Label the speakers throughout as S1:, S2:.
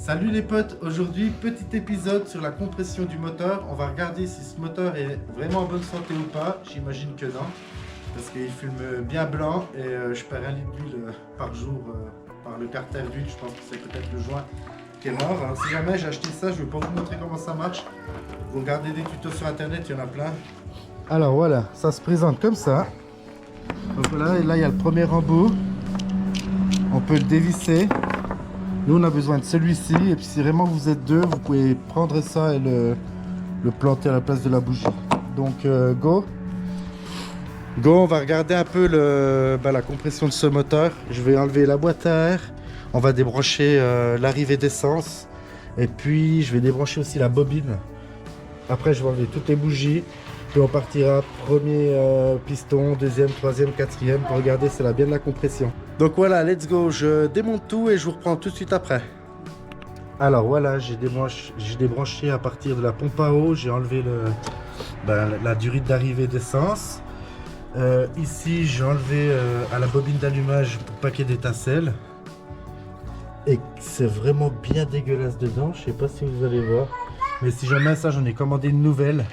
S1: Salut les potes, aujourd'hui petit épisode sur la compression du moteur. On va regarder si ce moteur est vraiment en bonne santé ou pas. J'imagine que non, parce qu'il fume bien blanc et je perds 1 litre d'huile par jour par le carter d'huile. Je pense que c'est peut-être le joint qui est mort. Alors si jamais j'ai acheté ça, je vais pas vous montrer comment ça marche. Vous regardez des tutos sur internet, il y en a plein. Alors voilà, ça se présente comme ça. Donc voilà, et là il y a le premier embout. On peut le dévisser. Nous on a besoin de celui-ci, et puis si vraiment vous êtes deux, vous pouvez prendre ça et le planter à la place de la bougie. Donc go, on va regarder un peu la compression de ce moteur. Je vais enlever la boîte à air, on va débrancher l'arrivée d'essence, et puis je vais débrancher aussi la bobine. Après je vais enlever toutes les bougies, puis on partira premier piston, deuxième, troisième, quatrième pour regarder si elle a bien de la compression. Donc voilà, let's go, je démonte tout et je vous reprends tout de suite après. Alors voilà, j'ai débranché à partir de la pompe à eau, j'ai enlevé la durite d'arrivée d'essence. Ici j'ai enlevé à la bobine d'allumage pour pas qu'il y ait d'étincelles. Et c'est vraiment bien dégueulasse dedans, je sais pas si vous allez voir. Mais si jamais ça, j'en ai commandé une nouvelle,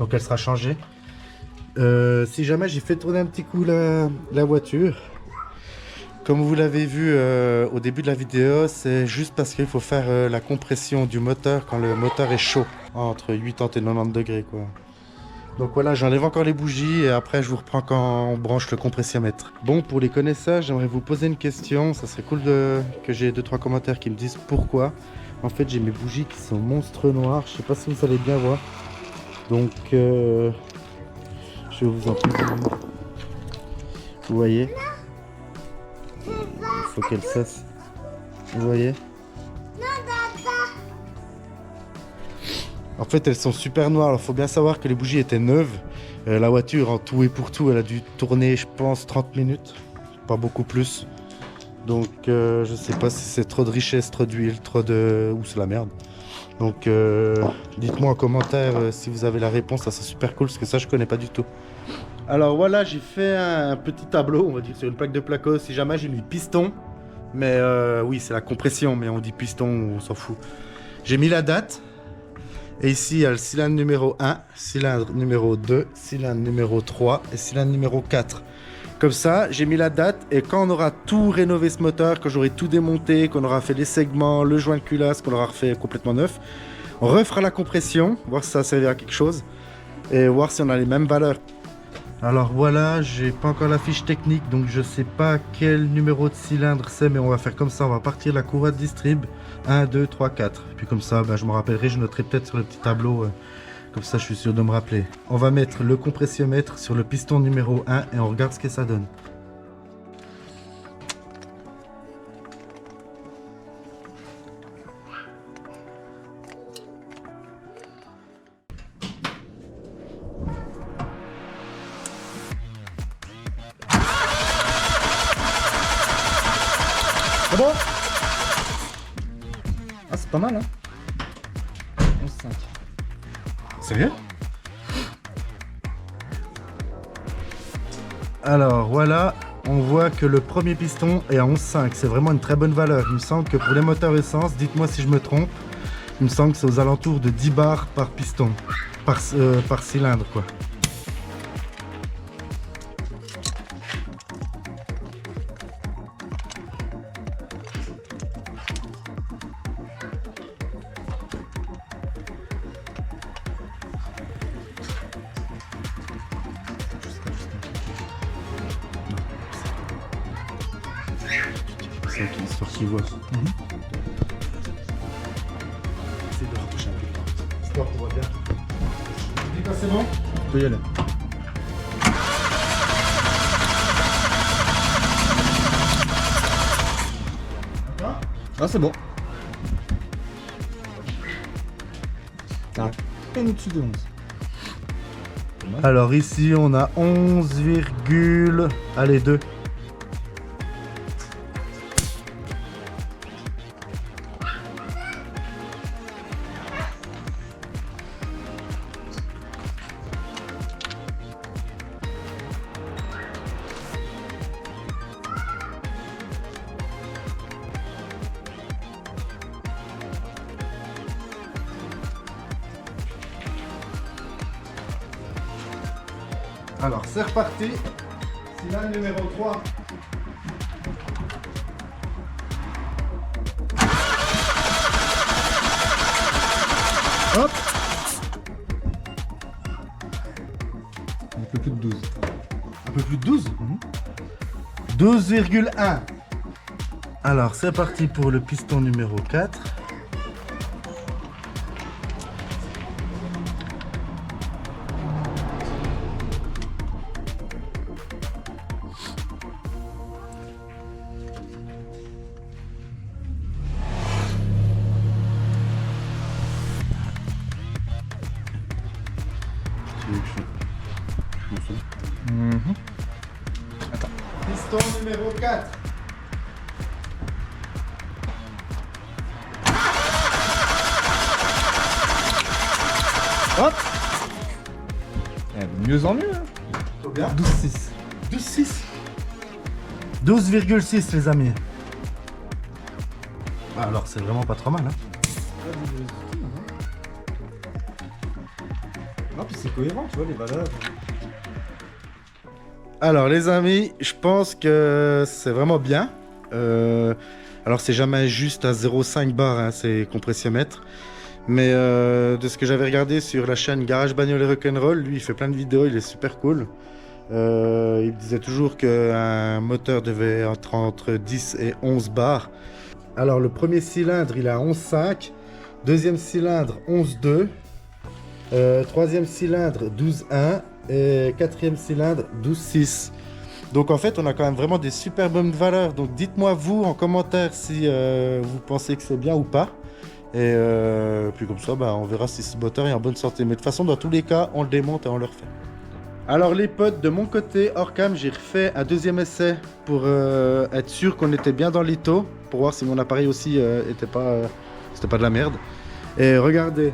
S1: donc elle sera changée. Si jamais j'ai fait tourner un petit coup la voiture. Comme vous l'avez vu au début de la vidéo, c'est juste parce qu'il faut faire la compression du moteur quand le moteur est chaud, entre 80 et 90 degrés quoi. Donc voilà, j'enlève encore les bougies et après je vous reprends quand on branche le compressiomètre. Bon, pour les connaisseurs, j'aimerais vous poser une question. Ça serait cool que j'ai 2-3 commentaires qui me disent pourquoi. En fait, j'ai mes bougies qui sont monstres noires. Je sais pas si vous allez bien voir. Donc je vais vous en poser une. Vous voyez? Il faut qu'elle cesse. Vous voyez? En fait, elles sont super noires. Alors, il faut bien savoir que les bougies étaient neuves. La voiture, en tout et pour tout, elle a dû tourner, je pense, 30 minutes. Pas beaucoup plus. Donc, je sais pas si c'est trop de richesse, trop d'huile, ou c'est la merde. Donc, dites-moi en commentaire si vous avez la réponse. Ça serait super cool, parce que ça, je connais pas du tout. Alors voilà, j'ai fait un petit tableau, on va dire, sur une plaque de placo. Si jamais j'ai mis piston, mais oui, c'est la compression, mais on dit piston, on s'en fout. J'ai mis la date, et ici, il y a le cylindre numéro 1, cylindre numéro 2, cylindre numéro 3 et cylindre numéro 4. Comme ça, j'ai mis la date, et quand on aura tout rénové ce moteur, quand j'aurai tout démonté, qu'on aura fait les segments, le joint de culasse, qu'on aura refait complètement neuf, on refera la compression, voir si ça servira à quelque chose, et voir si on a les mêmes valeurs. Alors voilà, j'ai pas encore la fiche technique, donc je sais pas quel numéro de cylindre c'est, mais on va faire comme ça, on va partir de la courroie de distrib, 1, 2, 3, 4. Puis comme ça, je me rappellerai, je noterai peut-être sur le petit tableau, comme ça je suis sûr de me rappeler. On va mettre le compressiomètre sur le piston numéro 1 et on regarde ce que ça donne. C'est bon? Ah, c'est pas mal, hein? 11,5. Sérieux? Alors voilà, on voit que le premier piston est à 11,5. C'est vraiment une très bonne valeur. Il me semble que pour les moteurs essence, dites-moi si je me trompe, il me semble que c'est aux alentours de 10 bars par piston, par cylindre quoi. C'est l'histoire qu'il voit. Essaye de retoucher un peu le temps. Histoire qu'on voit bien. Tu dis quand c'est bon? Tu peux y aller. Ah, c'est bon. Ah, peine au-dessus de 11. Alors ici on a 11, allez 2. Alors c'est reparti. Cylindre numéro 3. Hop.
S2: Un peu plus de 12.
S1: Un peu plus de 12 12,1. Alors c'est parti pour le piston numéro 4. Piston numéro 4. Hop.
S2: Mieux en mieux. Hein.
S1: Trop bien.
S2: 12,6.
S1: 12,6. 12,6 les amis. Alors c'est vraiment pas trop mal. Hein.
S2: Non, puis c'est cohérent, tu vois, les valeurs.
S1: Alors les amis, je pense que c'est vraiment bien. Alors c'est jamais juste à 0,5 bar, hein, c'est compressiomètre. Mais de ce que j'avais regardé sur la chaîne Garage Bagnole et Rock'n'Roll, lui il fait plein de vidéos, il est super cool. Il me disait toujours qu'un moteur devait être entre 10 et 11 bars. Alors le premier cylindre il est à 11,5. Deuxième cylindre 11,2. Troisième cylindre 12,1. Et quatrième cylindre 12,6. Donc en fait on a quand même vraiment des super bonnes valeurs. Donc dites-moi vous en commentaire si vous pensez que c'est bien ou pas. Et puis comme ça on verra si ce moteur est en bonne santé. Mais de toute façon dans tous les cas on le démonte et on le refait. Alors les potes, de mon côté hors cam j'ai refait un deuxième essai pour être sûr qu'on était bien dans l'ITO. Pour voir si mon appareil aussi c'était pas de la merde. Et regardez.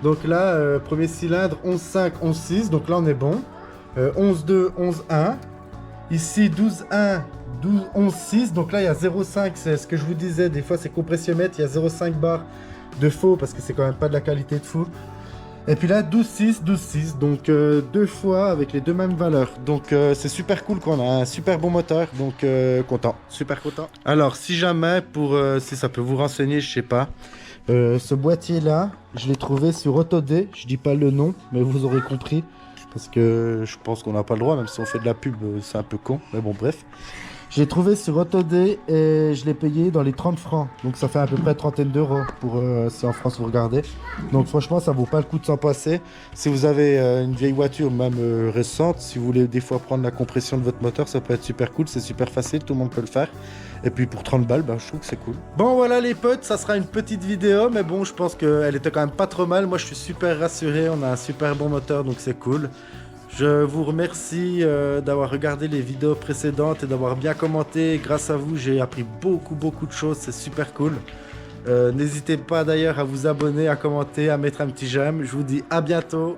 S1: Donc là, premier cylindre, 11,5, 11,6, donc là on est bon. 11,2, 11,1. Ici, 12,1, 11,6, donc là il y a 0,5, c'est ce que je vous disais, des fois c'est compressiomètre, il y a 0,5 bar de faux parce que c'est quand même pas de la qualité de fou. Et puis là, 12,6, 12,6, donc deux fois avec les deux mêmes valeurs. Donc c'est super cool qu'on a un super bon moteur, donc content, super content. Alors si jamais, si ça peut vous renseigner, je sais pas. Ce boîtier là, je l'ai trouvé sur Autod, je dis pas le nom, mais vous aurez compris, parce que je pense qu'on n'a pas le droit, même si on fait de la pub, c'est un peu con, mais bon bref. Je l'ai trouvé sur Autod et je l'ai payé dans les 30 francs, donc ça fait à peu près trentaine d'euros pour si en France vous regardez. Donc franchement ça vaut pas le coup de s'en passer. Si vous avez une vieille voiture, même récente, si vous voulez des fois prendre la compression de votre moteur, ça peut être super cool, c'est super facile, tout le monde peut le faire. Et puis pour 30 balles, je trouve que c'est cool. Bon voilà les potes, ça sera une petite vidéo, mais bon je pense qu'elle était quand même pas trop mal. Moi je suis super rassuré, on a un super bon moteur, donc c'est cool. Je vous remercie d'avoir regardé les vidéos précédentes et d'avoir bien commenté. Grâce à vous, j'ai appris beaucoup de choses, c'est super cool. N'hésitez pas d'ailleurs à vous abonner, à commenter, à mettre un petit j'aime. Je vous dis à bientôt.